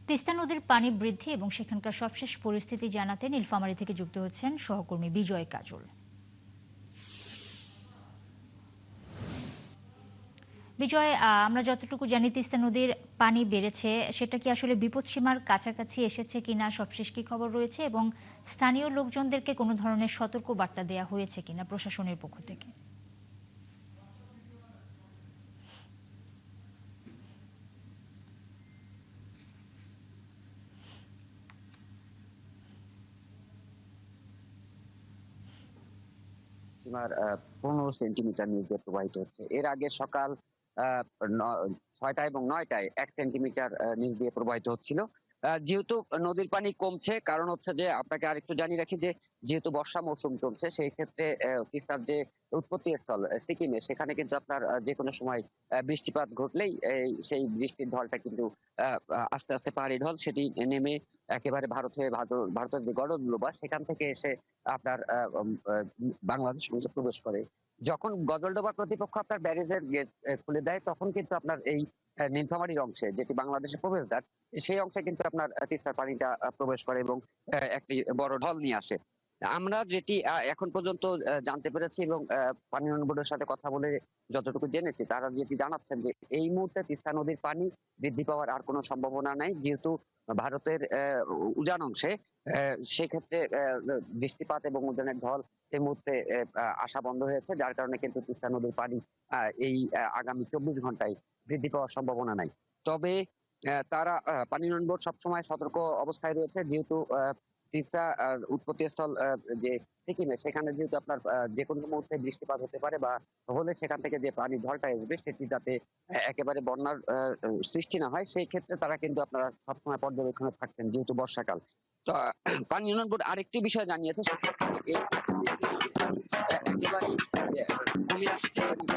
তিস্তা নদীর পানি বৃদ্ধি এবং সেখানকার সবশেষ পরিস্থিতি জানাতে নীলফামারী থেকে যুক্ত হচ্ছেন সহকর্মী বিজয় কাজল। বিজয়, আমরা যতটুকু জানি তিস্তা নদীর পানি বেড়েছে, সেটা কি আসলে বিপদসীমার কাছাকাছি এসেছে কিনা, সবশেষ কি খবর রয়েছে এবং স্থানীয় লোকজনদেরকে কোনো ধরনের সতর্ক বার্তা দেওয়া হয়েছে কিনা প্রশাসনের পক্ষ থেকে? সীমার ১৫ সেন্টিমিটার নিচ দিয়ে প্রবাহিত হচ্ছে। এর আগে সকাল আহ, ন- ৬টা এবং ৯টায় ১ সেন্টিমিটার নিচ দিয়ে প্রবাহিত হচ্ছিল। যেহেতু নদীর পানি কমছে, কারণ হচ্ছে যে আপনাকে আরেকটু জানিয়ে রাখি যে যেহেতু বর্ষা মৌসুম চলছে, সেই ক্ষেত্রে তিস্তার যে উৎপত্তি স্থল সিকিমে, সেখানে কিন্তু আপনার যে কোনো সময় বৃষ্টিপাত ঘটলেই সেই বৃষ্টির ঢলটা কিন্তু আস্তে আস্তে পাহাড়ি ঢল সেটি নেমে একেবারে ভারত হয়ে ভারতের যে গড়দুলবা সেখান থেকে এসে আপনার বাংলাদেশ মধ্যে প্রবেশ করে। যখন গজলডোবা কর্তৃপক্ষ আপনার ব্যারেজের গেট খুলে দেয়, তখন কিন্তু আপনার এই নীলফামারীর অংশে, যেটি বাংলাদেশের প্রবেশদ্বার, সেই অংশে কিন্তু আপনার তিস্তার পানিটা প্রবেশ করে এবং একটি বড় ঢল নিয়ে আসে। আমরা যেটি এখন পর্যন্ত জানতে পেরেছি এবং পানি উন্নয়ন বোর্ডের সাথে কথা বলে যতটুকু জেনেছি, তারা যেটি জানাচ্ছেন যে এই মুহূর্তে তিস্তা নদীর পানি বৃদ্ধি পাওয়ার আর কোনো সম্ভাবনা নাই, যেহেতু ভারতের উজান অংশে সেক্ষেত্রে বৃষ্টিপাত এবং উজানের ঢল এই মুহূর্তে আসা বন্ধ হয়েছে, যার কারণে কিন্তু তিস্তা নদীর পানি এই আগামী ২৪ ঘন্টায় বৃদ্ধি পাওয়ার সম্ভাবনা নাই। তবে তারা পানি উন্নয়ন বোর্ড সবসময় সতর্ক অবস্থায় রয়েছে, যেহেতু তিস্তা উৎপত্তি স্থল যে সিকিমে, সেখানে যেহেতু আপনার যে কোনো মুহূর্তে বৃষ্টিপাত হতে পারে, বা হলে সেখান থেকে যে পানির ঢলটা আসবে সেটি যাতে একেবারে বন্যার সৃষ্টি না হয়, সেই ক্ষেত্রে তারা কিন্তু আপনারা সবসময় পর্যবেক্ষণে থাকছেন, যেহেতু বর্ষাকাল। তো পানি উন্নয়ন বোর্ড আরেকটি বিষয় জানিয়েছে, সেটি হচ্ছে যে এই পানি একেবারেই কমে আসছে এবং